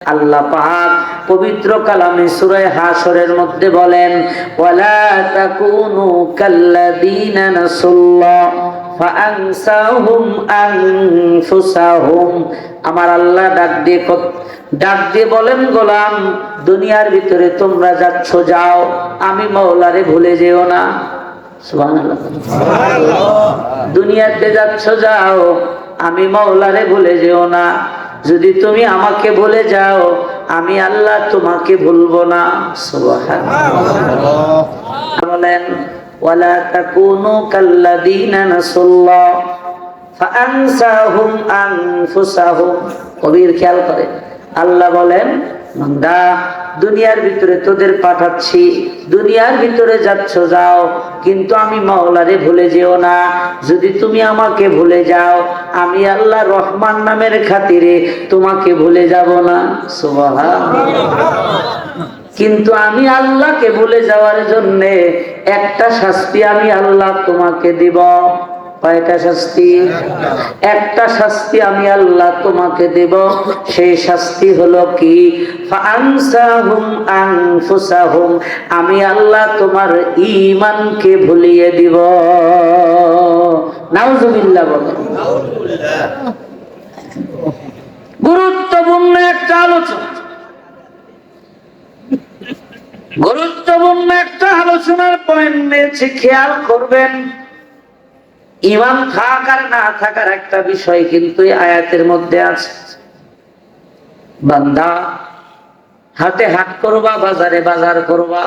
আল্লাহ পাক পবিত্র কালামে সূরা হাশরের মধ্যে বলেন, ওয়ালা তাকুনু কাল্লাযীনা নাসুল্লাহ ফাআনসাহুম আনফুসাহুম। আমার আল্লাহ ডাক দিয়ে বলেন, গোলাম, দুনিয়ার ভিতরে তোমরা যাচ্ছ যাও, আমি মাওলারে ভুলে যেও না। সুবহানাল্লাহ, সুবহানাল্লাহ। দুনিয়াতে যাচ্ছ যাও, আমি মাওলারে ভুলে যেও না। যদি তুমি আমাকে ভুলে যাও, আমি আল্লাহ তোমাকে ভুলবো না। সুবহানাল্লাহ। বলেন, ওয়ালা তাকুনু কাল্লাযীনা নাসুল্লাহ ফাআনসাহুম আনফুসাহুম। কবির খেয়াল করে আল্লাহ বলেন, বান্দা, দুনিয়ার ভিতরে তোদের পাঠাচ্ছি, দুনিয়ার ভিতরে যাচ্ছ যাও, কিন্তু আমি মাওলারে ভুলে যেও না। যদি তুমি আমাকে ভুলে যাও, আমি আল্লাহ রহমান নামের খাতিরে তোমাকে ভুলে যাব না। সুবহানাল্লাহ। কিন্তু আমি আল্লাহকে ভুলে যাওয়ার জন্য একটা শাস্তি আমি আল্লাহ তোমাকে দিব। কয়টা শাস্তি? একটা শাস্তি আমি আল্লাহ তোমাকে দেব। সেই শাস্তি হলো কি? ফাআনসাহুম আনফুসাহুম। আমি আল্লাহ তোমার ঈমানকে ভুলিয়ে দিব। নাউজুবিল্লাহ বলেন। গুরুত্বপূর্ণ একটা আলোচনা, গুরুত্বপূর্ণ একটা আলোচনার পয়েন্ট নিয়েছি, খেয়াল করবেন। ঈমান থাকার না থাকার একটা বিষয় কিন্তু এই আয়াতের মধ্যে আছে। বান্দা, হাটে হাট করবা, বাজারে বাজার করবা,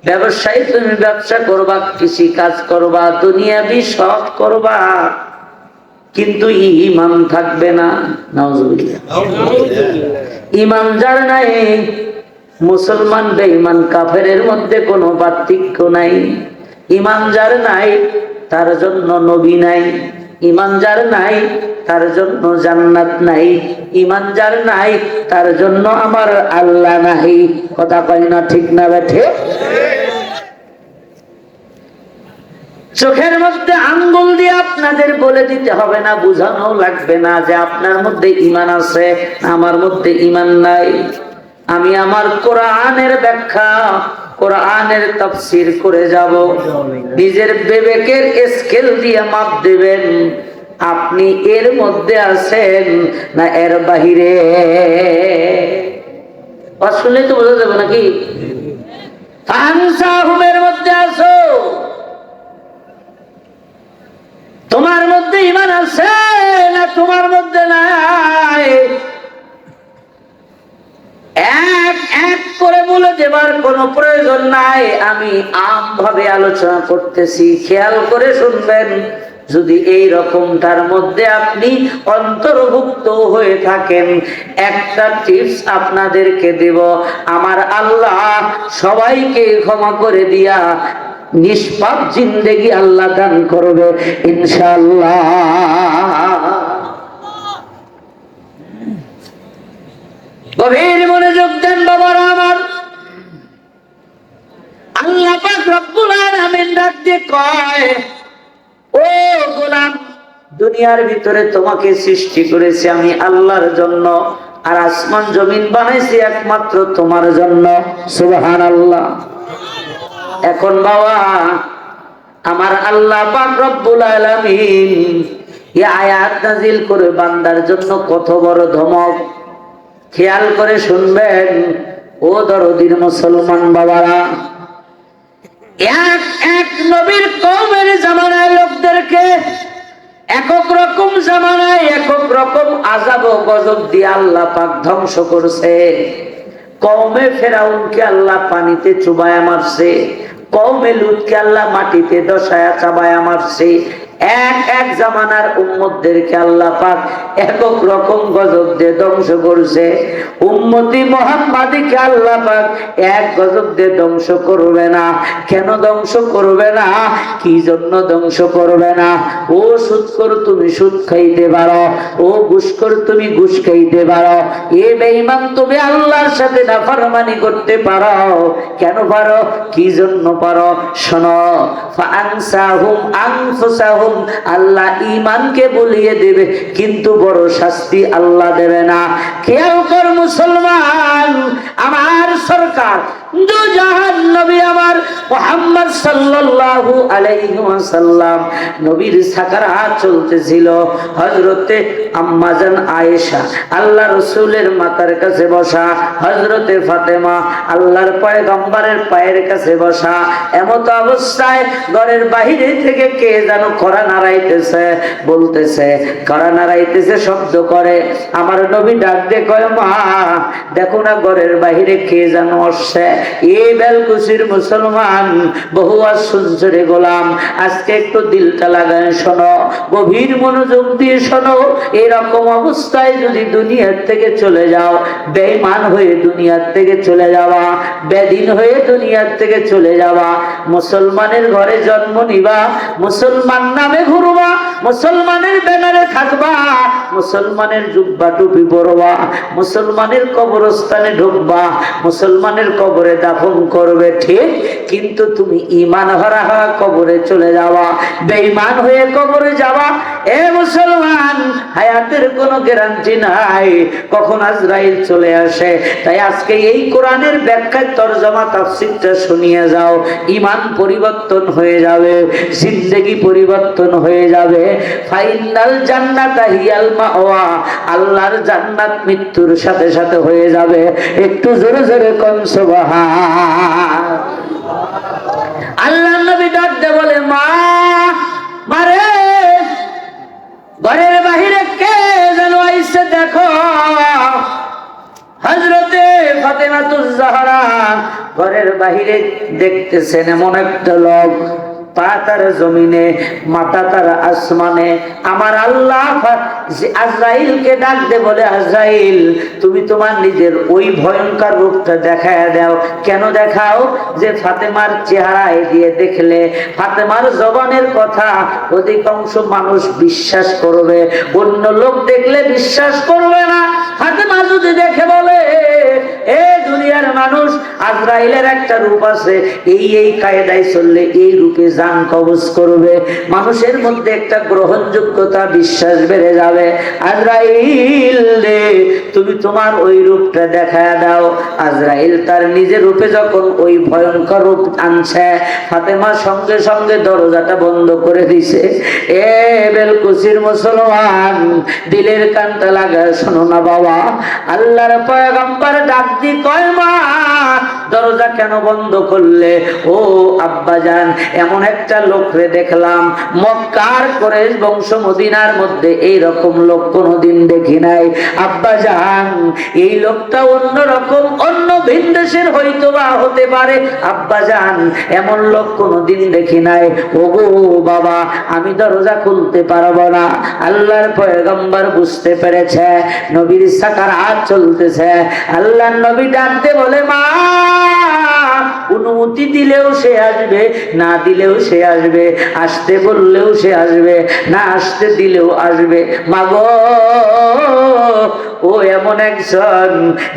ব্যবসায়ী তুমি ব্যবসা করবা, কৃষি কাজ করবা, দুনিয়াবি সব করবা, কিন্তু ঈমান থাকবে না। নাউজুবিল্লাহ। ঈমান যার নাই, মুসলমান বেঈমান কাফেরের মধ্যে কোনো পার্থক্য নাই। ঈমান যার নাই, তার জন্য নবী নাই। ঈমান যার নাই, তার জন্য জান্নাত নাই। ঈমান যার নাই, তার জন্য আমার আল্লাহ নাই। কথা কয় না, ঠিক না বেঠে? চোখের মধ্যে আঙ্গুল দিয়ে আপনাদের বলে দিতে হবে না, বুঝানো লাগবে না যে আপনার মধ্যে ঈমান আছে, আমার মধ্যে ঈমান নাই। আমি আমার কোরআনের ব্যাখ্যা, কোরআনের তাফসীর করে যাব। নিজের বিবেকের স্কেল দিয়ে মাপ দেবেন, আপনি এর মধ্যে আছেন না এর বাহিরে। আসলে তো বোঝা যাবে নাকি? ফাআনসাহুমের মধ্যে আছো, তোমার মধ্যে ঈমান আছে না তোমার মধ্যে নাই? এক এক করে বলে দেবার কোনো প্রয়োজন নাই। আমি আমভাবে আলোচনা করতেছি, খেয়াল করে শুনবেন। যদি এই রকমটার মধ্যে আপনি অন্তর্ভুক্ত হয়ে থাকেন, একটা টিপস আপনাদেরকে দেব। আমার আল্লাহ সবাইকে ক্ষমা করে দিয়া নিষ্পাপ জিন্দেগি আল্লাহ দান করবে ইনশাআল্লাহ। গভীর মনোযোগ দেন বাবারা আমার। আল্লাহ পাক রব্বুল আলামিন ডাক দিয়ে কয়, ও গোলাম, দুনিয়ার ভিতরে তোমাকে সৃষ্টি করেছি আমি আল্লাহর জন্য, আর আসমান জমিন বানাইছি একমাত্র তোমার জন্য। সুবহানাল্লাহ। এখন বাবা, আমার আল্লাহ পাক রব্বুল আলামিন এই আয়াত নাযিল করে বান্দার জন্য কত বড় ধমক। খেয়াল করে শুনবেন ও দরদির মুসলমান বাবারা। এক এক নবীর কওমের জামানায় লোকদেরকে একক রকম জামানায় একক রকম আযাব ও গজব দিয়ে আল্লাহ পাক ধ্বংস করছে। কওমে ফেরাউনকে আল্লাহ পানিতে চুবায়া মারছে, কওমে লুতকে আল্লাহ মাটিতে দশায়া চাবায়া মারছে। এক এক জামানার উম্মতদেরকে আল্লাহ পাক একক রকম গজব দিয়ে ধ্বংস করছে। উম্মতি মুহাম্মাদীকে আল্লাহ পাক এক গজব দিয়ে ধ্বংস করবে না। কেন ধ্বংস করবে না? কি জন্য ধ্বংস করবে না? ও সুদখোর, তুমি সুদ খাইতে পারো, ও ঘুষখোর, তুমি ঘুষ খাইতে পারো, এ বেঈমান, তুমি আল্লাহর সাথে নাফরমানি করতে পারো। কেন পারো? কি জন্য পারো? শোনো, ফাআনসাহুম আনফুসাহুম রকম, আল্লাহ ইমানকে বলিয়ে দেবে, কিন্তু বড় শাস্তি আল্লাহ দেবে না। খেয়াল কর মুসলমান, আমার সরকার দু জাহান নবী আমার মুহাম্মদ সাল্লাল্লাহু আলাইহি ওয়াসাল্লাম, নবীর সাকারাত চলতেছিল। হযরতে আম্মাজান আয়েশা আল্লাহ রাসূলের মাথার কাছে বসা, হযরতে ফাতেমা আল্লাহর পয়গম্বরের পায়ের কাছে বসা। এমত অবস্থায় ঘরের বাহিরে থেকে কে যেন কড়া নাড়াইতেছে, বলতেছে, কড়া নাড়াইতেছে, শব্দ করে। আমার নবী ডাক দিয়ে কয়, মা দেখো না ঘরের বাহিরে কে যেন আসছে। এই বেলকুচির মুসলমান, বহু শুনছে গোলাম, আজকে একটু দিলটা লাগায় শোনো, গভীর মনোযোগ দিয়ে শোনো। এরকম অবস্থায় যদি দুনিয়ার থেকে চলে যাও, বেঈমান হয়ে দুনিয়ার থেকে চলে যাওয়া, বেদিন হয়ে দুনিয়ার থেকে চলে যাওয়া, মুসলমানের ঘরে জন্ম নিবা, মুসলমান নামে ঘুরবা, মুসলমানের ব্যানারে থাকবা, মুসলমানের জুব্বা টুপি পরবা, মুসলমানের কবরস্থানে ঢুকবা, মুসলমানের কবরে দাফন করবে, ঠিক, কিন্তু তুমি ঈমান হারা কবরে চলে যাওয়া, বেঈমান হয়ে কবরে যাওয়া। এ মুসলমান, হায়াতের কোনো গ্যারান্টি নাই, কখন আজরাইল চলে আসে। তাই আজকে এই কোরআনের ব্যাখ্যায় তরজমা তাফসীরটা শুনিয়ে যাও, ঈমান পরিবর্তন হয়ে যাবে, জিন্দেগি পরিবর্তন হয়ে যাবে। ফাইনাল জান্নাতা হিয়াল মাওয়া, আল্লাহর জান্নাত মৃত্যুর সাথে সাথে হয়ে যাবে। একটু জোরে জোরে কোন সুবহান। আল্লাহর নবী ডাকতে বলে, মা মারে, ঘরের বাহিরে কে যেন আইছে দেখো। হযরতে ফাতেমাতুজ জাহরা ঘরের বাহিরে দেখতেছেন এমন একটা লোক, পা তার জমিনে, মাথা তার আসমানে। আমার আল্লাহ আজরাইলকে ডাক দে বলে, আজরাইল তুমি তোমার নিজের ওই ভয়ঙ্কর রূপটা দেখায় দাও। কেন দেখাও? যে ফাতেমার চেহারায় দিয়ে দেখলে, ফাতেমার জবানের কথা অধিকাংশ মানুষ বিশ্বাস করবে, অন্য লোক দেখলে বিশ্বাস করবে না। ফাতেমা যদি দেখে বলে, এ দুনিয়ার মানুষ, আজরাইলের একটা রূপ আছে, এই কায়দায় চললে এই রূপে জান কবজ করবে, মানুষের মধ্যে একটা গ্রহণযোগ্যতা, বিশ্বাস বেড়ে যাবে। আজরাইল রে, তুমি তোমার ওই রূপটা দেখায় দাও। আজরাইল তার নিজের রূপে যখন ওই ভয়ঙ্কর রূপ আনছে, ফাতেমা সঙ্গে সঙ্গে দরজাটা বন্ধ করে দিছে। এ বেলকুচির মুসলমান, দিলের কানটা লাগা শোনো না বাবা, আল্লাহর পয়গম্বর ডাক দি কয়, মা দরজা কেন বন্ধ করলে? ও আব্বা জান, এমন একটা লোকরে দেখলাম, মক্কার কুরাইশ বংশ, মদিনার মধ্যে এই রকম লোক কোনোদিন দেখি নাই। আব্বা জান, এই লোকটা অন্য রকম, অন্য ভিনদেশের হয়তো বা হতে পারে। আব্বা জান, এমন লোক কোনোদিন দেখি নাই। ওগো বাবা, আমি দরজা খুলতে পারবো না। আল্লাহর পয়গম্বর বুঝতে পেরেছে নবীর সাকারাত চলতেছে। আল্লাহর নবী ডাকতে বলে, মা অনুমতি দিলেও সে আসবে, না দিলেও সে আসবে, আসতে বললেও সে আসবে, না আসতে দিলেও আসবে। মাগো, ও এমন একজন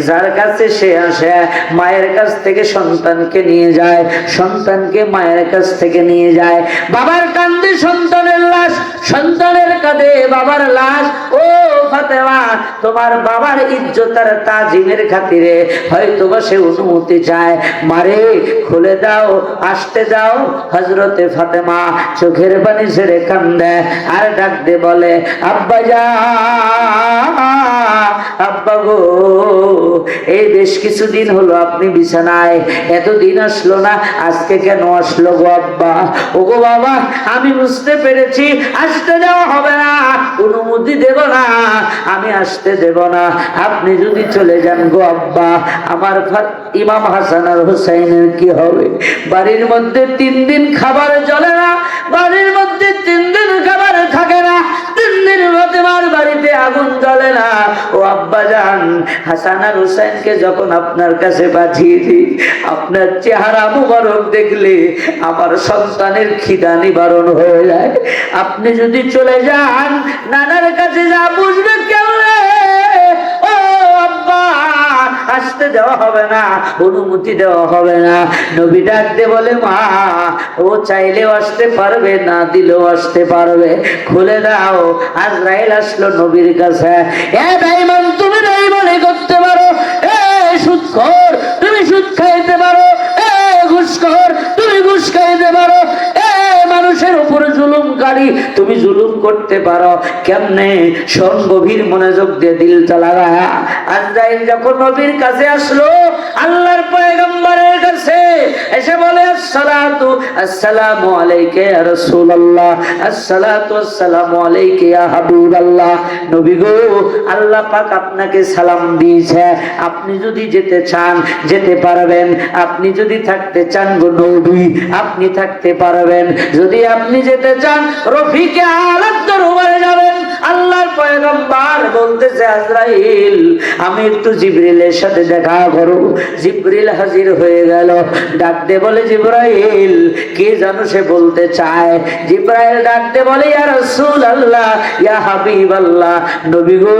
যার কাছে সে আসে, মায়ের কাছ থেকে সন্তানকে নিয়ে যায়, সন্তানকে মায়ের কাছ থেকে নিয়ে যায়। বাবার কান্দে সন্তানের লাশ, সন্তানের কাঁধে বাবার লাশ। ও ফাতেমা, তোমার বাবার ইজ্জত আর তাজিমের খাতিরে হয়তো বা সে অনুমতি চায়, মারে খুলে দাও, আসতে দাও। হযরতে ফাতেমা চোখের পানি ছেড়ে কান্দে আর ডাক দিয়ে বলে, আব্বা জান, আব্বা গো, এই বেশ কিছুদিন হলো আপনি বিছানায়, এতদিন আসলো না, আজকে কেন আসলো গো আব্বা? ও গো বাবা, আমি বুঝতে পেরেছি আসতে দেওয়া হবে না, অনুমতি দেব না, আমি আসতে দেব না। আপনি যদি চলে যান গো আব্বা, আমার ইমাম হাসান আর হুসাইনের কি হবে? বাড়ির মধ্যে 3 দিন খাবার চলে না, বাড়ির মধ্যে 3 দিন খাবার থাকে না, 3 দিন ফাতেমার বাড়িতে আগুন জ্বলে না। ও আব্বা জান, হাসান আর হুসাইনকে যখন আপনার কাছে পাঠিয়ে দিই, আপনার চেহারা মুবারক দেখলে আমার সন্তানের খিদা নিবারণ হয়ে যায়। আপনি যদি চলে যান, নানার কাছে যা বুঝবে কেমনে? ও আব্বা, আসতে দেওয়া হবে না, অনুমতি দেওয়া হবে না। নবী ডাক দিয়ে বলে, মা ও চাইলেও আসতে পারবে, না দিলেও আসতে পারবে, খুলে দাও। আজরাইল আসলো নবীর কাছে। এ বেঈমান, তুমি বেঈমানি করতে পারো, এ সুদখোর তুমি সুদ খাইতে পারো, এ ঘুষখোর তুমি ঘুষ খাইতে পারো, এ মানুষের উপরে জুলুমকারী তুমি জুলুম করতে পারো। কেমনে? শোন, গভীর মনোযোগ দিয়ে দিলটা লাগায়া। আজরাইল যখন নবীর কাছে আসলো, আল্লাহর পয়গম্বরের কাছে এসে বলে, আসসালাতু আসসালামু আলাইকা ইয়া রাসূলুল্লাহ, আসসালাতু আসসালামু আলাইকা ইয়া হাবিবাল্লাহ। নবী গো, আল্লাহ পাক আপনাকে সালাম দিয়েছে, আপনি যদি যেতে চান যেতে পারবেন, আপনি যদি থাকতে চান গো নবী আপনি থাকতে পারবেন, যদি আপনি যেতে চান রফিকে আলার দরবারে যাবেন। আল্লাহর পয়গম্বর বলতেছে, আজরাইল আমি একটু জিবরিলের সাথে দেখা করব। জিবরিল হাজির হয়ে গেল, ডাক দে বলে, জিবরাইল কি জানো সে বলতে চায়? জিবরাইল ডাক দে বলে, ইয়া রাসূলুল্লাহ, ইয়া হাবিবাল্লাহ, নবী গো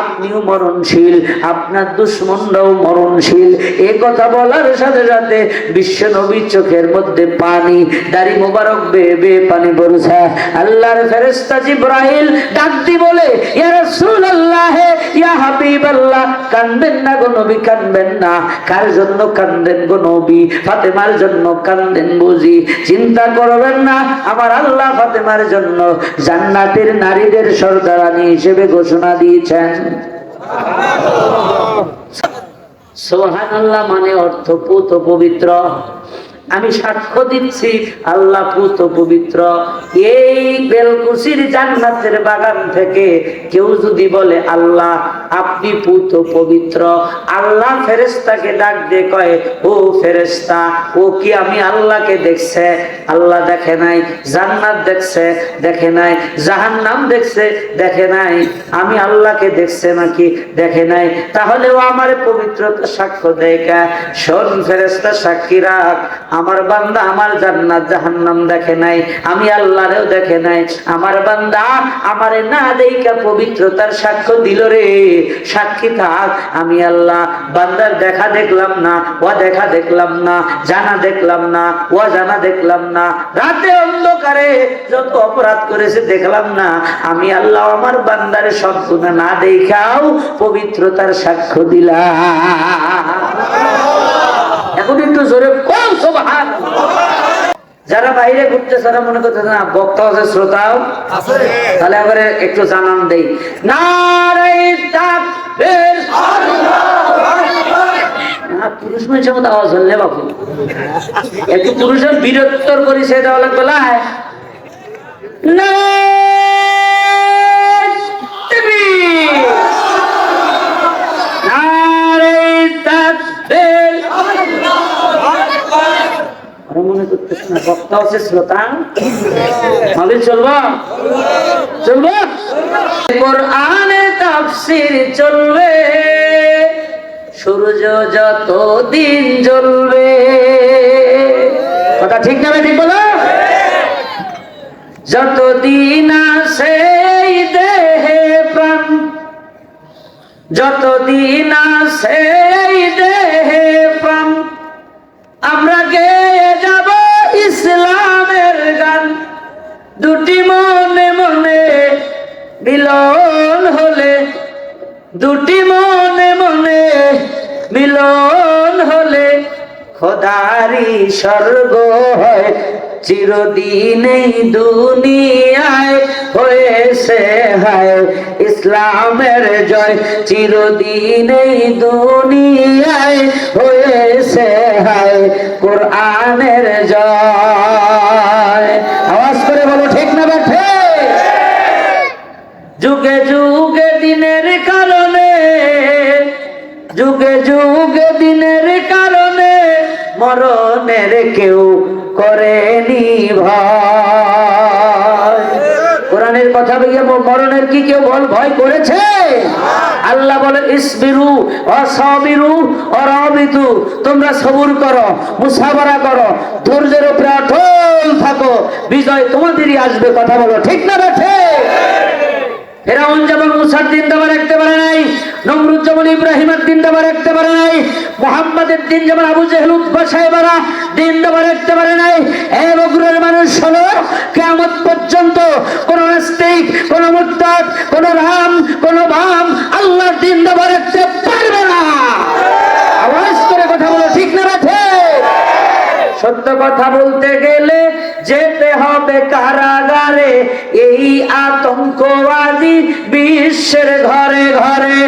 আপনিও মরণশীল, আপনার দুশমনরাও মরণশীল। এই কথা বলার সাথে সাথে বিশ্ব নবীর চোখের মধ্যে পানি, দাড়ি মোবারক বেয়ে বেয়ে পানি পড়ছে। আল্লাহর ফেরেশতা জিবরাইল ডাক দি বলে, ইয়া রাসূলুল্লাহ, ইয়া হাবিবাল্লাহ, কাঁদবেন না গো নবী, কাঁদবেন না। কার জন্য কাঁদেন গো নবী? ফাতেমার জন্য কাঁদেন বুঝি? চিন্তা করবেন না, আমার আল্লাহ ফাতেমার জন্য জান্নাতের নারীদের সর্দারানী হিসেবে ঘোষণা দিয়েছেন। সুবহানাল্লাহ মানে অর্থ পুত পবিত্র। আমি সাক্ষ্য দিচ্ছি আল্লাহ পুত পবিত্র। এই বেলকুসির জান্নাতের বাগান থেকে কেউ যদি বলে আল্লাহ আপনি পুত পবিত্র, আল্লাহ ফেরেশতাকে ডাক দিয়ে কয়, ও ফেরেশতা, ও কি আমি আল্লাহকে দেখছে? আল্লাহ দেখে নাই। জান্নাত দেখছে? দেখে নাই। জাহান্নাম দেখছে? দেখে নাই। আমি আল্লাহকে দেখছে নাকি? দেখে নাই। তাহলে ও আমার পবিত্রতা সাক্ষ্য দেয় কে? শোন ফেরেশতা, সাক্ষী রাখ, আমার বান্দা আমার জান্নাত জাহান্নাম দেখে নাই, আমি আল্লাহরেও দেখে নাই। আমার বান্দা আমারে না দেইকা পবিত্রতার সাক্ষ্য দিল রে। সাক্ষী থাক, আমি আল্লাহ বান্দার দেখা দেখলাম না, ও দেখা দেখলাম না, জানা দেখলাম না, ও জানা দেখলাম না, রাতে অন্ধকারে যত অপরাধ করেছে দেখলাম না, আমি আল্লাহ আমার বান্দারে সব গুনাহ না দেখাও পবিত্রতার সাক্ষ্য দিলাম। এখন একটু জোরে কোন সুবহানাল্লাহ। যারা বাইরে ঘুরতে তারা মনে করতে না বক্তা আছে, শ্রোতাও আছে, তাহলে এবারে একটু জানান দেই, নারে তাকবীর, আল্লাহু আকবার। পুরুষ মানুষের মতো আওয়াজ হল না বাপু, একটু পুরুষের বীরত্বর পরিচয় দেওয়া লাগবে। না মনে করতেছ না বক্তা হচ্ছে শ্রোতা হবে, চলবো চলবো। কোরআনে তাফসীর চলবে, সূর্য যত দিন জ্বলবে। কথা ঠিক না ঠিক বলো? যতদিন আছে এই দেহে প্রাণ, যতদিন আছে এই দেহে প্রাণ, আমরা গেয়ে যাব ইসলামের গান। দুটি মনে মনে মিলন হলে, দুটি মনে মনে মিলন হলে খোদারি স্বর্গ হয়। চিরদিন এই দুনিয়ায় হয়েছে হায় ইসলামের জয়, চিরদিন এই দুনিয়ায় হয়েছে হায় কোরআনের জয়। আওয়াজ করে বলো ঠিক না বেঠে? যুগে যুগে দিনের কারণে, যুগে যুগে দিনের কারণে মরণের কেউ করেনি ভয়। কোরআনের কথা বলে মরণের কি কেউ ভয় করেছে? আল্লাহ বলে ইসবিরু ওয়াসাবিরু ওয়ারাবিতু, তোমরা সবুর করো, মুসাবারা করো, ধৈর্যের উপরে অটল থাকো, বিজয় তোমাদেরই আসবে। কথা বলো ঠিক না বেঠে? ফেরাউন যেমন মুসার দিন দাবা রাখতে পারে নাই, নমরুদ যেমন ইব্রাহিমের দিন দাবা রাখতে পারে নাই, মুহাম্মাদের দিন যেমন আবু জেহেল উতবা সাহেবারা দিন দেবার রাখতে পারে নাই, এই বগুড়ার মানুষ হলো কিয়ামত পর্যন্ত কোন নাস্তিক, কোন মুরতাদ, কোন রাম, কোন বাম আল্লাহর দিন দেবার রাখতে পারবে না। আওয়াজ করে কথা বলো, ঠিক না ঠিক? সত্য কথা বলতে গেলে যেতে হবে কারাগারে, এই আতঙ্কবাদী বিশ্বের ঘরে ঘরে।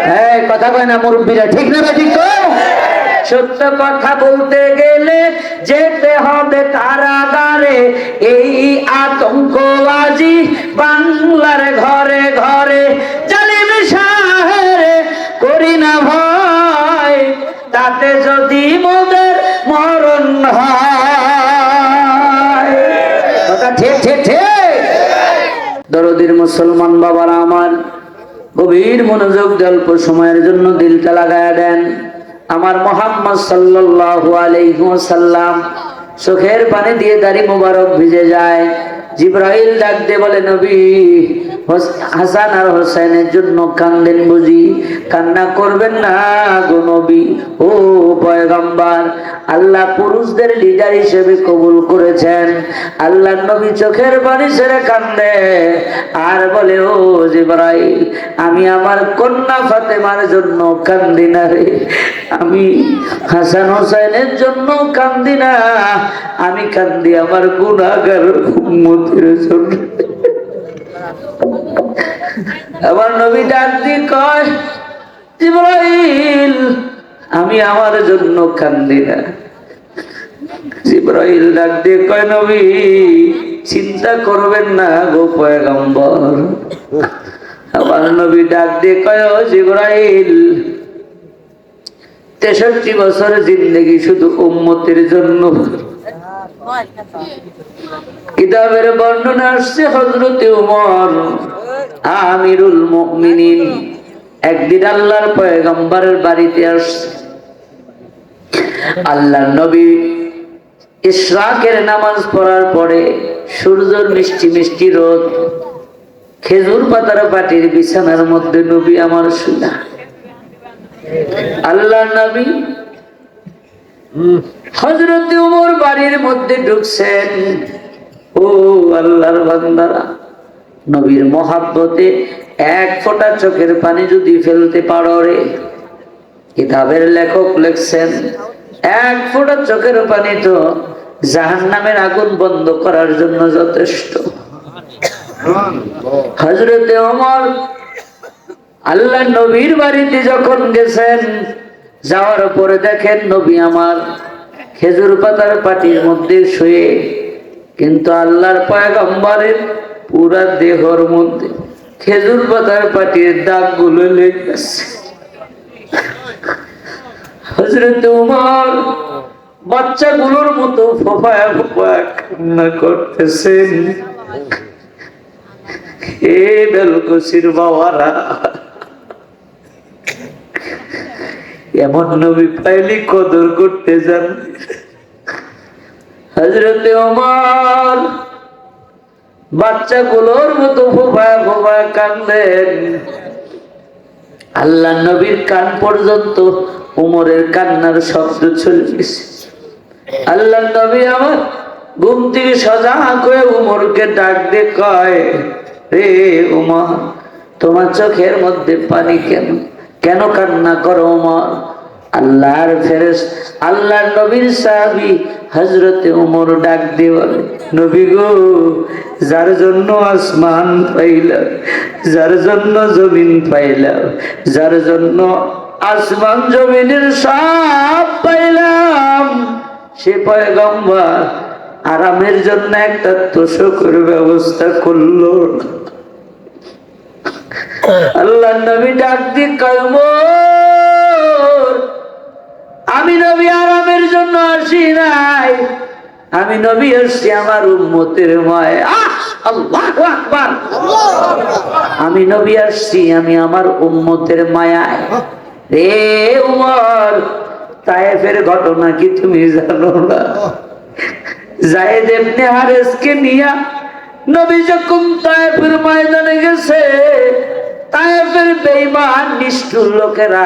হ্যাঁ, কথা কয় না মুরব্বীরা, ঠিক না ঠিক? তো সত্য কথা বলতে গেলে যেতে হবে কারাগারে, এই আতঙ্কবাদী বাংলার ঘরে ঘরে। জালিম শাহের করি না ভয়, তাতে যদি মোদের মরণ হয়। কথা ঠিক ঠিক ঠিক। দরদির মুসলমান বাবারা আমার, গভীর মনোযোগ দিয়ে অল্প সময়ের জন্য দিলটা লাগায়া দেন। আমার মুহাম্মদ সাল্লাল্লাহু আলাইহি ওয়াসাল্লাম চোখের পানি দিয়ে দাড়ি মোবারক ভিজে যায়। জিবরাইল ডাক দিয়ে বলে, নবী হাসান আর হোসেনের জন্য কান্দেন বুঝি? কান্না করবেন না গো নবী, ও পয়গম্বর। আল্লাহ পুরুষদের লিডার হিসেবে কবুল করেছেন। আল্লাহ নবী চোখের পানি ছেড়ে কান্দে আর বলে, ও জিবরাইল, আমি আমার কন্যা ফাতেমার জন্য কান্দি না রে, আমি হাসান হোসেনের জন্য কান্দি না, আমি কান্দি আমার গুনাহগার উম্মতের জন্য। আমার নবী ডাক দিয়ে কয়, জিবরাইল, আমি আমার জন্য কান্দি না। জিবরাইল ডাক দিয়ে কয়, নবী চিন্তা করবেন না গো পয়গম্বর। আমার নবী ডাক দিয়ে কয়, ও জিবরাইল, 63 বছর জিন্দেগি শুধু উম্মতের জন্য। কিতাবের বর্ণনা আসছে, হযরতে ওমর আমিরুল মুমিনিন একদিন আল্লাহর পয়গম্বরের বাড়িতে আসছে। আল্লাহর নবী ইশরাকের নামাজ পড়ার পরে সূর্যের মিষ্টি মিষ্টি রোদ, খেজুর পাতার পাটির বিছানার মধ্যে নবী আমার শুয়া। আল্লাহর নবী হযরতে ওমর বাড়ির মধ্যে ঢুকছেন। ও আল্লাহর বান্দারা, নবীর মহাব্বতে এক ফোঁটা চোখের পানি যদি ফেলতে পারো রে, কিতাবের লেখক লিখছেন, এক ফোঁটা চোখের পানি তো জাহান্নামের আগুন বন্ধ করার জন্য যথেষ্ট। হযরতে ওমর আল্লাহ নবীর বাড়িতে যখন গেছেন, যাওয়ার পরে দেখেন নবী আমার খেজুর পাতার পাটির মধ্যে শুয়ে, কিন্তু আল্লাহর পয়গম্বরের পুরা দেহর মধ্যে খেজুর পাতার পাটির দাগগুলো লেগে আছে। হযরত ওমর বাচ্চাগুলোর মতো ফোঁপায়া ফোঁপায়া কান্না করতেছেন। হে বেলকুচির বাবারা, এমন নবী পাইলে কদর করতে যান। হযরতে ওমর বাচ্চাগুলোর মতো ফোঁপায়া ফোঁপায়া কান্দেন। আল্লাহ নবীর কান পর্যন্ত ওমরের কান্নার শব্দ চলে গেছে। আল্লাহ নবী আমার ঘুম থেকে সজাগ হয়ে ওমরকে ডাক দিয়ে কয়, রে ওমর, তোমার চোখের মধ্যে পানি কেন? কেন কান্না করো ওমর? আল্লাহর ফেরেশতা, আল্লাহর নবীর সাহাবী হযরতে ওমর ডাক দিয়ে বলে, নবী গো, যার জন্য আসমান পাইলাম, যার জন্য জমিন পাইলাম, যার জন্য আসমান জমিনের সব পাইলাম, সে পয়গম্বর আরামের জন্য একটা তোষকের ব্যবস্থা করলো। আল্লাহ নবী ডাক দিয়ে কয়, আমি নবী আরামের জন্য আসি নাই, আমি নবী আসছি আমার উম্মতের মায়া। আল্লাহু আকবার। আমি নবী আসছি আমি আমার উম্মতের মায়ায়। রে উমর, তায়েফের ঘটনা কি তুমি জানো না? যায়েদ ইবনে হারেসকে নিয়া নবী যখন তায়েফের ময়দানে গেছে, তায়েফের বেঈমান নিষ্ঠুর লোকেরা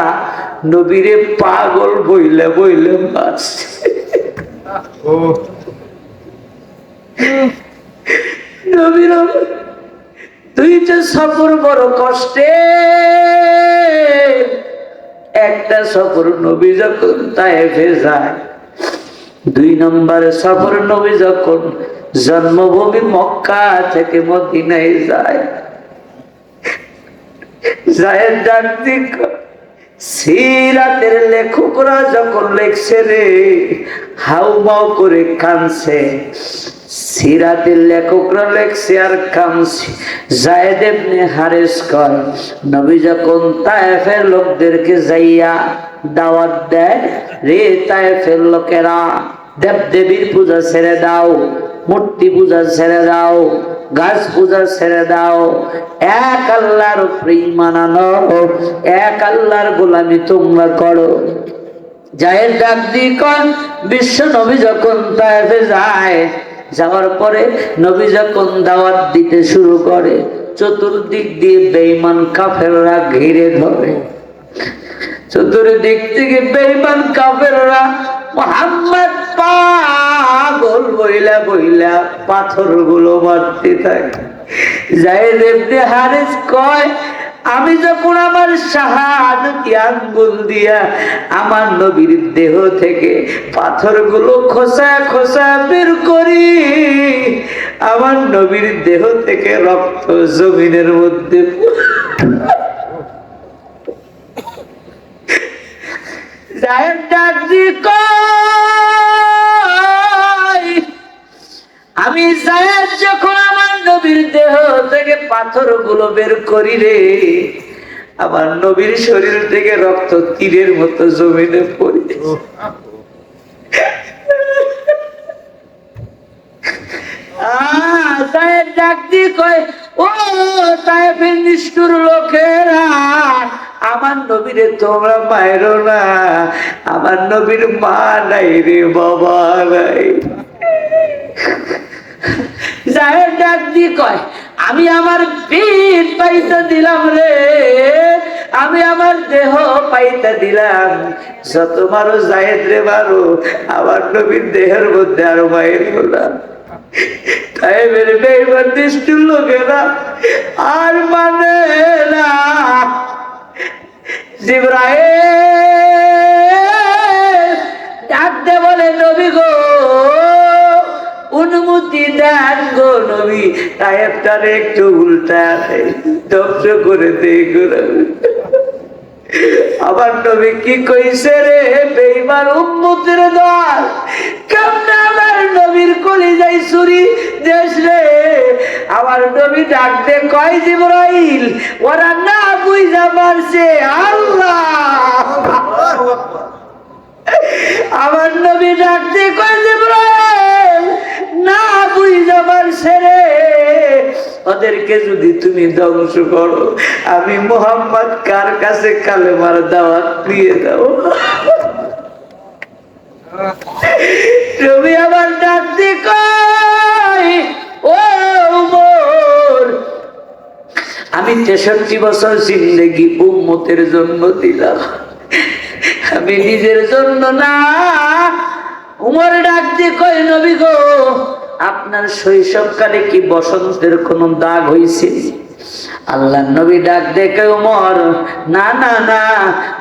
নবীরে পাগল বইলে বইলে মারছে। নবীর দুইটা সফর বড় কষ্টে। একটা সফর নবী যখন তায়েফে যায়, 2 নম্বর সফর নবী যখন জন্মভূমি মক্কা থেকে মদিনায় যায়। জায়েদ ডাক দিক, সিরাতের লেখকরা যখন লেখছে রে, হাউমাউ করে কানছে। সিরাতের লেখকরা লেখছে আর কানছে। জায়েদ ইবনে হারেস কর, নবী যখন তায়েফের লোকদেরকে যাইয়া দাওয়াত দেয়, রে তায়েফের লোকেরা দেবদেবীর পূজা ছেড়ে দাও, মূর্তি পূজা ছেড়ে দাও, গাছ পূজা ছেড়ে দাও, এক আল্লাহর উপরে ঈমান আনো, এক আল্লাহর গোলামি তোমরা করো। জায়েদ ডাক দিয়ে কন, বিশ্ব নবী যখন তায়েফে যায়, যাওয়ার পরে নবী যখন দাওয়াত দিতে শুরু করে, চতুর্দিক দিয়ে বেঈমান কাফেররা ঘিরে ধরে। চতুর্দিক থেকে বেঈমান কাফেররা মুহাম্মদ পাগল বইলা বইলা পাথরগুলো মারতে থাকে। জায়েদ ইবনে হারিস কয়, আমি যখন আমার শাহাদাতি আঙ্গুল দিয়া আমার নবীর দেহ থেকে পাথরগুলো খোসা খোসা বের করি, আমার নবীর দেহ থেকে রক্ত জমিনের মধ্যে জায়েদ ডাক দিয়ে কয়, আমি জায়েদ যখন আমার নবীর দেহ থেকে পাথরগুলো বের করি রে, আমার নবীর শরীর থেকে রক্ত তীরের মতো জমিনে পড়ে। জায়েদ ডাক দিয়ে কয়, ও তায়েফের নিষ্ঠুর লোকেরা, আমার নবীরে তোমরা মায়েরও না, আমার নবীর মা নাই রে, বাবা নাই। জায়েদ ডাক দিয়ে কয়, আমি আমার পিঠ পাইতে দিলাম রে, আমি আমার দেহ পাইতে দিলাম, যত মারো জায়েদ রে মারো, আমার নবীর দেহের মধ্যে আরো মায়ের না। তাই মেরে বেঈমান নিষ্ঠুর লোকেরা আর মানে না। জিবরাইল ডাকতে বলে, নবী গো অনুমতি দেন গো নবী, তায়েফটারে একটু উল্টা ধ্বংস করে দেই গো। আমার নবী কি কইছে রে, বেঈমান উম্মতের দল, কেমনে আমার নবীর কলিজায় ছুরি দেশ রে। আমার নবী ডাকতে কয়, জিবরাইল ওরা না বুঝা মারছে আল্লাহ। আমার নবী ডাকতে কয়, জিবরাইল না বুঝা মারছে রে, ওদেরকে যদি তুমি ধ্বংস করো, আমি মুহাম্মদ কার কাছে কালেমার দাওয়াত দিয়ে দাও। নবী আবার ডাকতে কয়, ও উমর, আমি 63 বছর জিন্দেগি উম্মতের জন্য দিলাম, আমি নিজের জন্য না। উমর ডাকতে কয়, নবী গো আপনার শৈশবকালে কি বসন্তের কোন দাগ হয়েছে? আল্লাহ নবী ডাক দেখে, উমর না না না,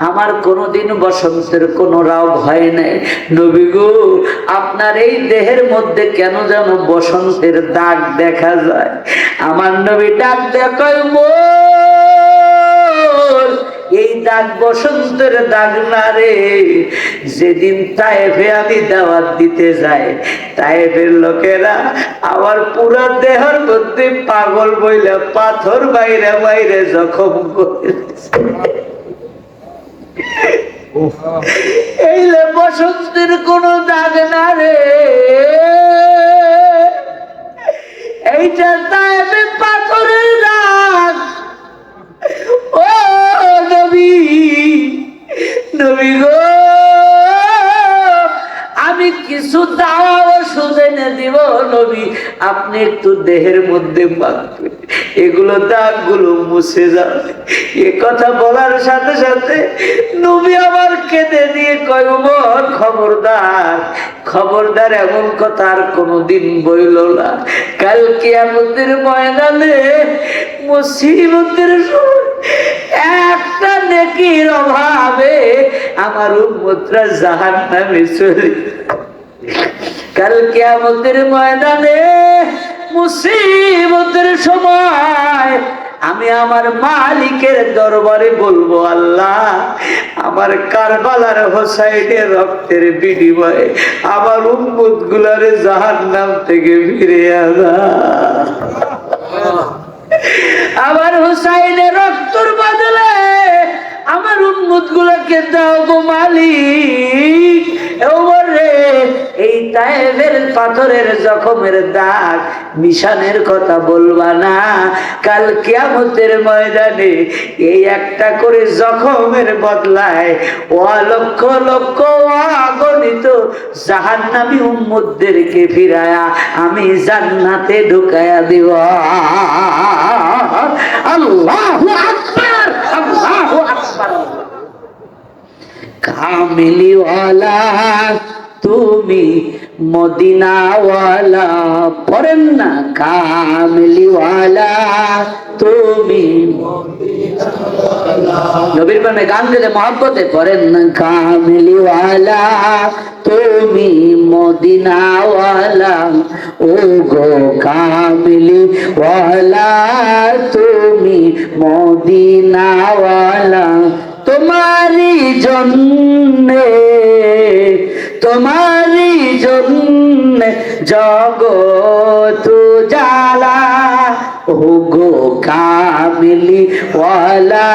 আমার কোনদিন বসন্তের কোন রাগ হয় নাই। নবী গো আপনার এই দেহের মধ্যে কেন যেন বসন্তের দাগ দেখা যায়। আমার নবী ডাক দেখে, উমর এই দাগ বসন্তের দাগ না রে, যেদিন তায়েফে আমি দাওয়াত দিতে যাই, তায়েফের লোকেরা আমার পুরো দেহের মধ্যে পাগল বইলা পাথর বাইরে বাইরে জখম করেছে। এই বসন্তের কোন দাগ না রে, এইটা তায়েফে পাথরের দাগ। ও নবী, নবী গো আমি কিছু দাওয়া ওষুধ এনে দিব, নবী আপনি একটু দেহের মধ্যে মাখবেন, এগুলো দাগগুলো মুছে যাবে। এ কথা বলার সাথে সাথে নবী আমার কেঁদে দিয়ে কয় ওমর খবরদার, খবরদার, এমন কথা আর কোনোদিন বইল না। কাল কিয়ামতের ময়দানে মুসিবতের সময় একটা নেকির অভাবে আমার উম্মতরা জাহান্নামে চলে। কাল কিয়ামতের ময়দানে মুসিবতের সময় আমি আমার মালিকের দরবারে বলবো, আল্লাহ আমার কারবালার হোসাইনের রক্তের বিনিময়ে আমার উম্মত গুলারে জাহান্নাম থেকে ফিরে আনা। আমার হোসাইনের রক্তর বদলে আমার উম্মত গুলাকে দাও গো মালিক। এই তায়েফের পাথরের জখমের দাগ নিশানের কথা বলবা না। কাল কিয়ামতের ময়দানে এই একটা করে জখমের বদলায় লক্ষ লক্ষ অগণিত জাহান্নামী উম্মতদেরকে ফিরায়া আমি জান্নাতে ঢুকায়া দিব। আল্লাহু আকবার, আল্লাহু আকবার। কামিলিওয়ালা তুমি মদিনাওয়ালা, পড়েন না কামিলিওয়ালা তুমি নবীর প্রেমে গান গেলে মহব্বতে পড়েন না কামিলিওয়ালা তুমি মদিনাওয়ালা, ও গো কামিলিওয়ালা তুমি মদিনাওয়ালা। তোমারি জন্যে, তোমারি জন্যে জগৎ জ্বালা, ও গো কামিলি ওয়ালা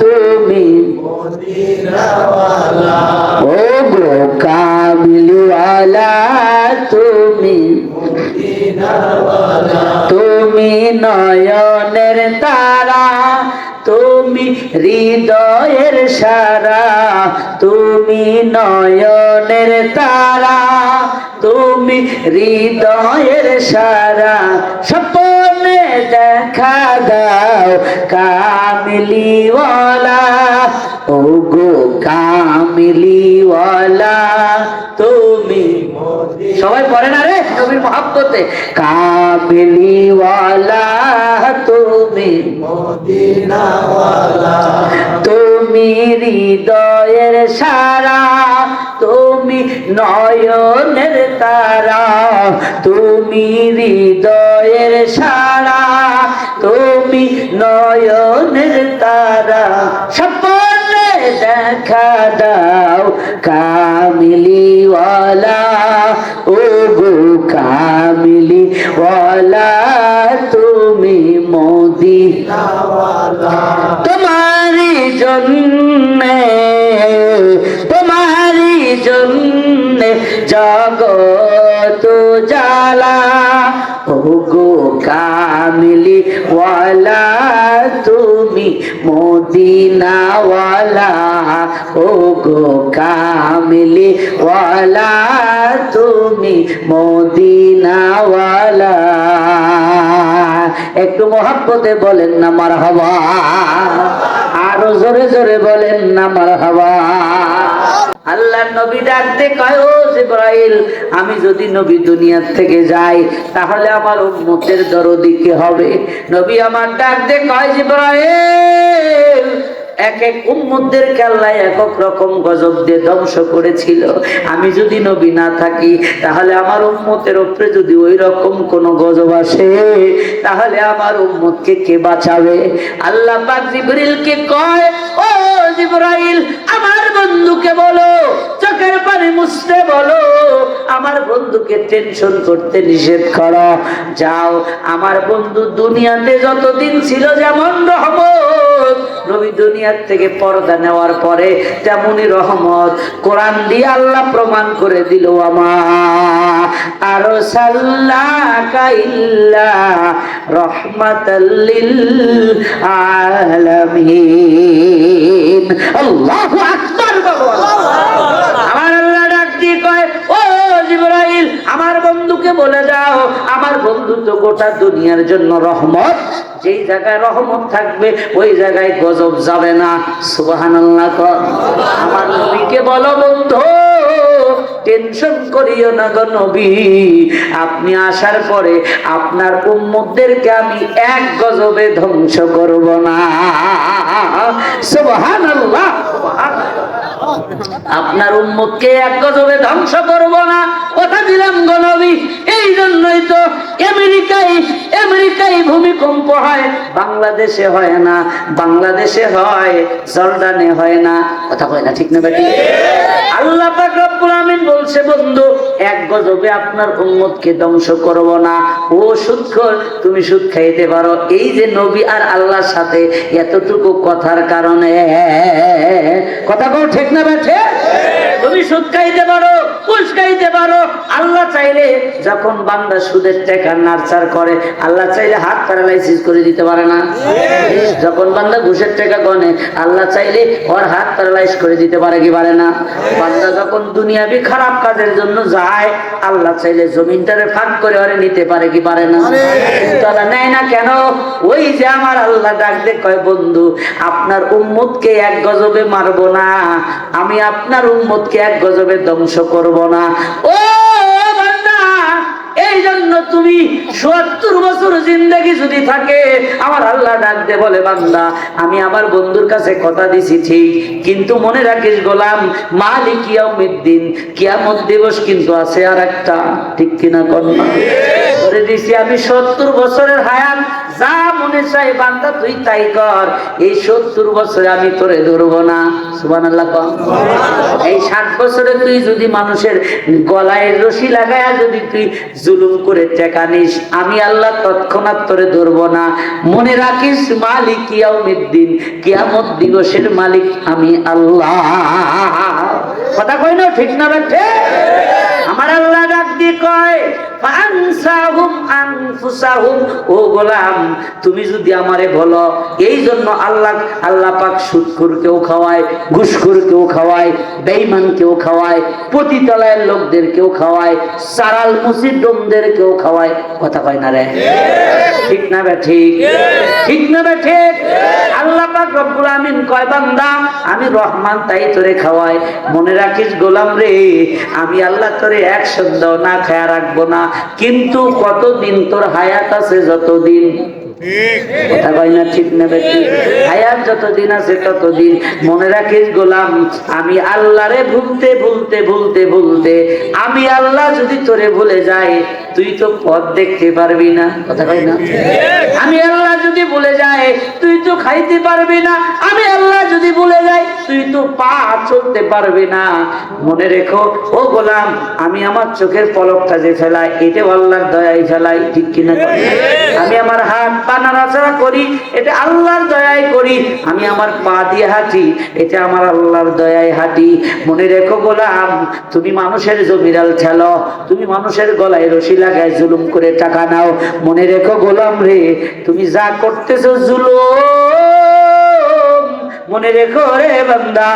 তুমি মদিনাওয়ালা, ও গো কামিলি ওয়ালা তুমি মদিনাওয়ালা। তুমি নয়নের তারা, তুমি হৃদয়ের সারা, তুমি নয়নের তারা, তুমি হৃদয়ের সারা। স্বপ্নে দেখা দাও কামিলিওয়ালা, ও গো কামিলিওয়ালা তুমি। সবাই পড়ে না রে নবীর মহব্বতে, কামিলিওয়ালা তুমি মদিনাওয়ালা, তুমি হৃদয়ের সারা, তুমি নয়নের তারা, তুমি হৃদয়ের সারা, তুমি নয়নের তারা। স্বপ্নে দেখা দাও কামিলিওয়ালা, ও গো কামিলিওয়ালা তুমি মদিনাওয়ালা। তোমারি জন্যে, তোমারি জন্যে জগৎ জ্বালা, ও গো কামিলিওয়ালা তুমি মদিনাওয়ালা, ও গো কামিলিওয়ালা তুমি মদিনাওয়ালা। একটু মহব্বতে বলেন না মারহাবা, আরো জোরে জোরে বলেন না মারহাবা। আল্লাহ নবী ডাকতে কয়, ও জিবরাইল আমি যদি নবী দুনিয়া থেকে যাই তাহলে আমার উম্মতের দরদি কে হবে? নবী আমার ডাকতে কয়, জিবরাইল এক এক উম্মতদেরকে আল্লাহ একক রকম গজব দিয়ে ধ্বংস করেছিল। আমি যদি নবী না থাকি তাহলে আমার উম্মতের উপরে যদি ওই রকম কোন গজব আসে তাহলে আমার উম্মতকে কে বাঁচাবে? আল্লাহ পাক জিবরিলকে কয়, ও জিবরাইল আমার বন্ধুকে বলো চোখের পানি মুছতে বলো, আমার বন্ধুকে টেনশন করতে নিষেধ করো। যাও, আমার বন্ধু দুনিয়াতে যতদিন ছিল যেমন রহমত, নবী দুনিয়ার থেকে পর্দা নেওয়ার পরে তেমনি রহমত। কোরআন দিয়ে আল্লাহ প্রমাণ করে দিল, আমার আরসালনাকা ইল্লা রাহমাতাল লিল আলামিন। আল্লাহু আকবার। আমার আল্লাহ ডাক দিয়ে কয়, ও জিবরাইল আমার বন্ধুকে বলে যাও, আমার বন্ধু তো গোটা দুনিয়ার জন্য রহমত। যেই জায়গায় রহমত থাকবে ওই জায়গায় গজব যাবে না। সুবহানাল্লাহ। আমার নবীকে বলো বন্ধু টেনশন করিও না গো নবী, আপনি আসার পরে আপনার উম্মতদেরকে আমি এক গজবে ধ্বংস করব না। সুবহানাল্লাহ। আপনার উম্মতকে এক গজবে ধ্বংস করব না, কথা দিলাম গো নবী। এই জন্যই তো আমেরিকায় ভূমিকম্প হয়, বাংলাদেশে হয় না। বাংলাদেশে হয়, জর্ডানে হয় না। কথা কয় না, ঠিক না বেটি? আল্লাহ পাক রব্বুল আমিন বলছে বন্ধু এক গজবে আপনার উম্মতকে ধ্বংস করব না। ও সুদখোর, তুমি সুদ খাইতে পারো। এই যে নবী আর আল্লাহর সাথে এতটুকু কথার কারণে, কথা কও ঠিক না বেঠে? তুমি সুদ খাইতে পারো, ঘুষ খাইতে পারো। আল্লাহ চাইলে যখন বান্দা সুদের টাকা নারচার করে, আল্লাহ চাইলে হাত প্যারালাইসিস করে দিতে পারে না? যখন বান্দা ঘুষের টাকা গনে, আল্লাহ চাইলে ওর হাত প্যারালাইজ করে দিতে পারে কি পারে না? বান্দা যখন দুনিয়াবি খারাপ কাজের জন্য যায়, আল্লাহ চাইলে জমিনটারে ফাঁক করে ওরে নিতে পারে কি পারে না? কিন্তু আল্লাহ নেয় না কেন? ওই যে আমার আল্লাহ ডাক দিয়ে কয় বন্ধু আপনার উম্মতকে এক গজবে মারবো না, আমি আপনার উম্মতকে এক গজবে ধ্বংস করব না। ও বান্দা, এই জন্য তুমি ৭০ বছর জিন্দেগি যদি থাকে, আমার আল্লাহ ডাক দে বলে বান্দা আমি আমার বন্ধুর কাছে কথা দিছি ঠিক, কিন্তু মনে রাখিস গোলাম মালিক ইয়াউমিদ্দিন, কিয়ামত দিবস কিন্তু আছে আর একটা, ঠিক কিনা কন্যা? করে দিছি আমি ৭০ বছরের হায়াত, যা মনে চাই বান্দা তুই তাই কর, এই ৭০ বছরে আমি তোরে ধরবো না। সুবহানাল্লাহ। এই ৬০ বছরে তুই যদি মানুষের গলায় রশি লাগায়া যদি তুই জুলুম করে টাকা নিস, আমি আল্লাহ তৎক্ষণাৎ তোরে ধরবো না। মনে রাখিস মালিক ইয়াউমিদ্দিন, কিয়ামত দিবসের মালিক আমি আল্লাহ। কথা কই না, ঠিক না বেঠে? আমার আল্লাহ ডাক দিয়ে কয় ফানসাহুম আনফুসাহুম, ও গোলাম তুমি যদি আমারে বলো, এই জন্য আল্লাহ পাক সুদখোরকেও খাওয়ায়, ঘুষখোরকেও খাওয়ায়, বেঈমানকেও খাওয়ায়, পতিতালয়ের লোকদেরকেও খাওয়ায়, সারাল মুসিডমদেরকেও খাওয়ায়। কথা কয় না রে? ঠিক না বে ঠিক? ঠিক না বে ঠিক? আল্লাহ পাক রব্বুল আমিন কয় বান্দা আমি রহমান তাই তোরে খাওয়াই। মনে রাখিস গোলাম রে, আমি আল্লাহ তোরে এক সন্ধ্যাও না খায়া রাখবো না, কিন্তু কতদিন তোর হায়াত আছে, যতদিন, কথা কয় না, ঠিক না বেটি? হায়াত যতদিন আছে ততদিন মনে রাখিস গোলাম আমি আল্লাহরে ভুলতে ভুলতে ভুলতে ভুলতে আমি আল্লাহ যদি তোরে ভুলে যাই, তুই তো পথ দেখতে পারবি না। কথা কয় না? আমি আল্লাহ যদি ভুলে যাই, তুই তো খাইতে পারবি না। আমি আল্লাহ যদি ভুলে যাই, তুই তো পা চলতে পারবি না। মনে রেখো ও গোলাম, আমি আমার চোখের পলকটা যে ফেলাই, এটা আল্লাহর দয়ায় ফেলাই, ঠিক কিনা? আমি আমার হাত পা নাড়াচাড়া করি, এটা আল্লাহর দয়ায় করি। আমি আমার পা দিয়ে হাঁটি, এটা আমার আল্লাহর দয়ায় হাঁটি। মনে রেখো গোলাম, তুমি মানুষের জমিরাল ঠেলো, তুমি মানুষের গলায় রশি লাগায় জুলুম করে টাকা নাও। মনে রেখো গোলাম রে, তুমি যা করতেছো জুলুম, মনে রেখো রে বান্দা,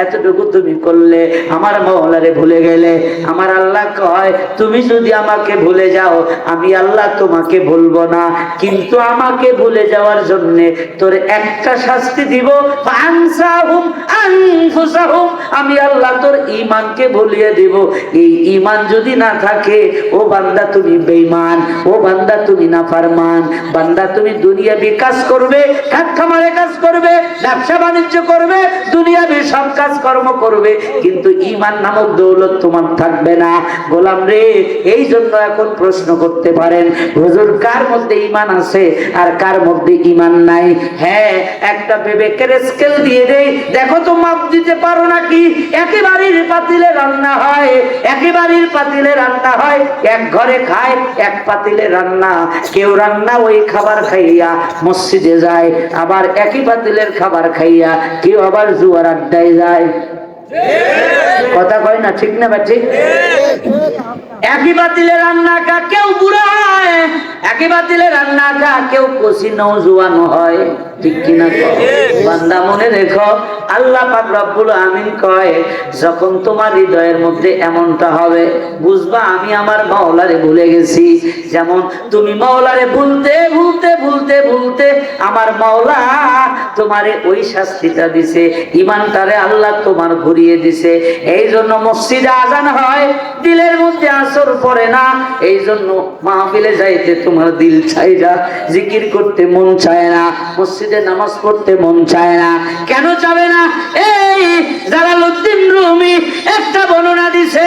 এতটুকু তুমি করলে আমার মাওলারে ভুলে গেলে। আমার আল্লাহ কয় তুমি যদি আমাকে ভুলে যাও, আমি আল্লাহ তোমাকে ভুলবো না, কিন্তু আমাকে ভুলে যাওয়ার জন্য তোর একটা শাস্তি দিব, ফানসাহুম আনফুসাহুম, আমি আল্লাহ তোর ঈমানকে ভুলিয়ে দিব। এই ঈমান যদি না থাকে, ও বান্দা তুমি বেঈমান, ও বান্দা তুমি নাফরমান, বান্দা তুমি দুনিয়াবি কাজ করবে, খাত খামারে কাজ করবে, ব্যবসা বাণিজ্য করবে, দুনিয়াবি সব কাজ কর্ম করবে, কিন্তু ঈমান নামক দৌলত তোমার থাকবে না। গোলাম রে, এই জন্য এখন প্রশ্ন করতে পারেন হুজুর কার মধ্যে ঈমান আছে আর কার মধ্যে ঈমান নাই? হ্যাঁ, একটা বিবেকের স্কেল দিয়ে দেই, দেখো তো মাপ দিতে পারো নাকি? একেবারের পাতিলে রান্না হয়, একেবারের পাতিলে রান্না হয়, এক ঘরে খায়, এক পাতিলে রান্না। কেউ রান্না ওই খাবার খাইয়া মসজিদে যায়, আবার একই পাতিলের খাবার খাইয়া কেউ আবার জুয়ার আড্ডায় যায়। কথা কয় না, ঠিক না বা ঠিক? একই পাতিলে রান্না খা কেউ বুড়া হয়, একই পাতিলে রান্না খা কেউ কচি নৌজোয়ান হয়। ঠিক কিনা কও? বান্দা মনে রেখো, আল্লাহ পাক রব্বুল আমিন কয়, যখন তোমার হৃদয়ের মধ্যে এমনটা হবে, বুঝবা আমি আমার মাওলারে ভুলে গেছি। যেমন তুমি মাওলারে ভুলতে ভুলতে ভুলতে ভুলতে আমার মাওলা তোমারে ওই শাস্তিটা দিছে, ইমানটারে আল্লাহ তোমার ঘুরিয়ে দিছে। এই জন্য মসজিদে আজান হয়, দিলের মধ্যে আসর পড়ে না। এই জন্য মাহফিলে যাইতে তোমার দিল চাই না, জিকির করতে মন চায় না, মসজিদে নামাজ পড়তে মন চায় না। কেন চাবে না? এই জালালউদ্দিন রুমি একটা বর্ণনা দিছে,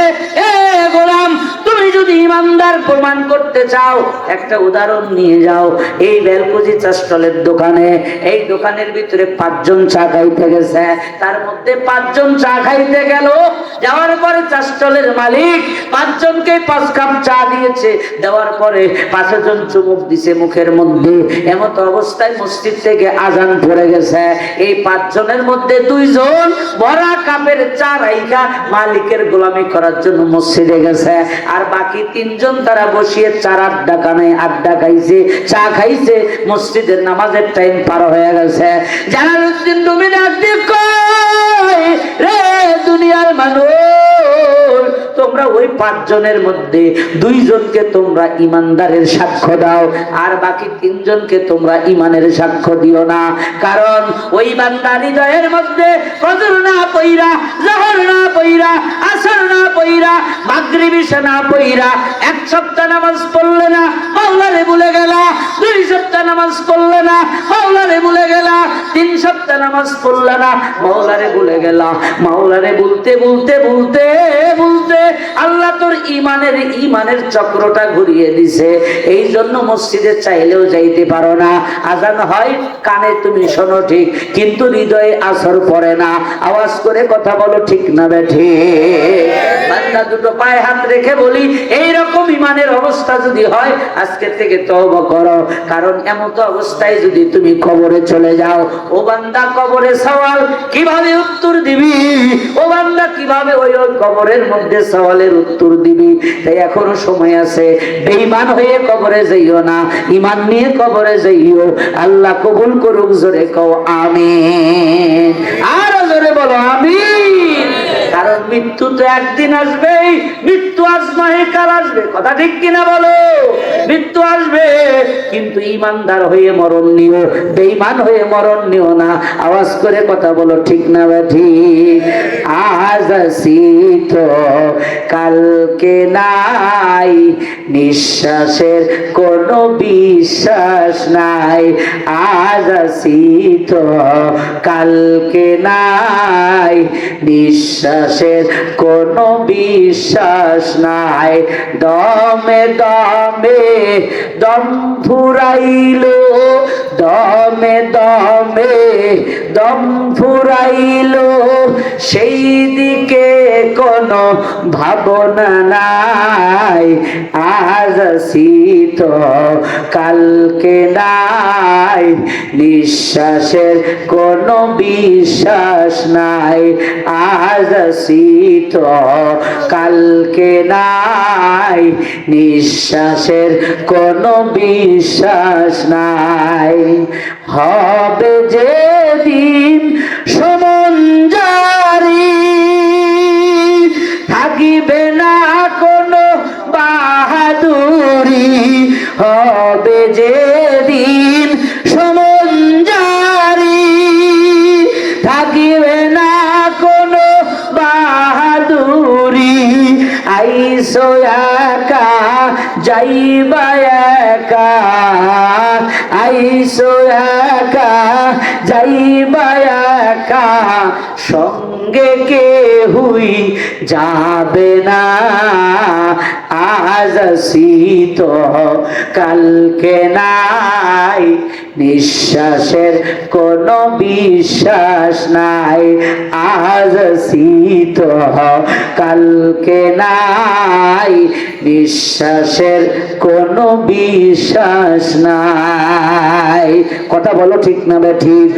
এ গোলাম, তুমি যদি ইমানদার প্রমাণ করতে চাও একটা উদাহরণ নিয়ে যাও। এই বেলকুজি চা স্টলের দোকানে, এই দোকানের ভিতরে 5 জন চা খাইতে গেছে, তার মধ্যে 5 জন চা খাইতে গেল, যাওয়ার পরে চা স্টলের মালিক 5 জনকে 5 কাপ চা দিয়েছে, দেওয়ার পরে 5 জন চুমুক দিছে মুখের মধ্যে। এমত অবস্থায় মসজিদ থেকে আজান পড়ে গেছে। এই 5 জনের মধ্যে 2 জন ভরা কাপের চা রাইখা মালিকের গোলামি করার জন্য মসজিদে গেছে, আর বাকি 3 জন তারা বসিয়ে চার আড্ডা কানায় আড্ডা খাইছে, চা খাইছে। মসজিদের নামাজের টাইম পার হয়ে গেছে। জালালউদ্দিন রুমি ডাক দিয়ে কয়, রে দুনিয়ার মানুষ, তোমরা ওই 5 জনের মধ্যে 2 জনকে তোমরা ইমানদারের সাক্ষ্য দাও, আর বাকি 3 জনকে তোমরা ইমানের সাক্ষ্য দিও না। কারণ ওই বান্দার হৃদয়ের মধ্যে ফজর না পইরা, যোহর না পইরা, আসর না পইরা, মাগরিব ইশা না পইরা 1 সপ্তাহ নামাজ পড়লে না, মাওলারে ভুলে গেলা। 2 সপ্তাহ নামাজ পড়লে না, মাওলারে ভুলে গেলা। 3 সপ্তাহ নামাজ পড়লে না, মাওলারে ভুলে গেলা। মাওলারে বলতে বলতে বলতে বলতে আল্লাহ তোর ইমানের চক্রটা ঘুরিয়ে দিছে। এই জন্য মসজিদে চাইলেও যাইতে পারো না। আজান হয় কানে তুমি শোনো ঠিক, কিন্তু হৃদয়ে আসর পড়ে না। আওয়াজ করে কথা বলো, ঠিক না বেঠি? বান্দা দুটো পায়ে হাত রেখে বলি, এই রকম ইমানের অবস্থা যদি হয় আজকে থেকে তওবা করো। কারণ এমত অবস্থায় যদি তুমি কবরে চলে যাও, ও বান্দা কবরে সওয়াল কিভাবে উত্তর দিবি? ও বান্দা কিভাবে ওই কবরের মধ্যে সওয়ালের উত্তর দিবি? তাই এখনো সময় আছে, বেঈমান হয়ে কবরে যাইও না, ঈমান নিয়ে কবরে যাইও। আল্লাহ কবুল করুক। জোরে কও আমিন, আর জোরে বলো আমিন। কারণ মৃত্যু তো একদিন আসবেই, মৃত্যু আজ নয় কাল আসবে, কথা ঠিক কিনা বলো? মৃত্যু আসবে, কিন্তু ইমানদার হয়ে মরণ নিও, বেঈমান হয়ে মরণ নিও না। আওয়াজ করে কথা বলো, ঠিক না ঠিক? আজ আসি তো কালকে নাই, নিঃশ্বাসের কোনো বিশ্বাস নাই। আজ আসি তো কালকে নাই, নিঃশ্বাসের কোনো বিশ্বাস নাই। দমে দমে দম ফুরাইলো, দমে দমে দম ফুরাইলো, সেই দিকে কোনো ভাবনা নাই। আজ আসি তো কালকে নাই, নিঃশ্বাসের কোনো বিশ্বাস নাই। আজ আসি তো কালকে নাই, নিঃশ্বাসের কোনো বিশ্বাস নাই। হবে যেদিন সমন জারি, থাকিবে না কোনো বাহাদুরি। হবে যেদিন সমন জারি, থাকিবে না কোনো বাহাদুরি। আইসো একা যাইবা একা, আইসো একা যাইবা একা, সঙ্গে কেহুই যাবে না। আজ আসি তো কালকে নাই, নিঃশ্বাসের কোনো বিশ্বাস নাই। আজ আসি তো কালকে নাই, নিঃশ্বাসের কোনো বিশ্বাস নাই। কথা বলো, ঠিক না ঠিক?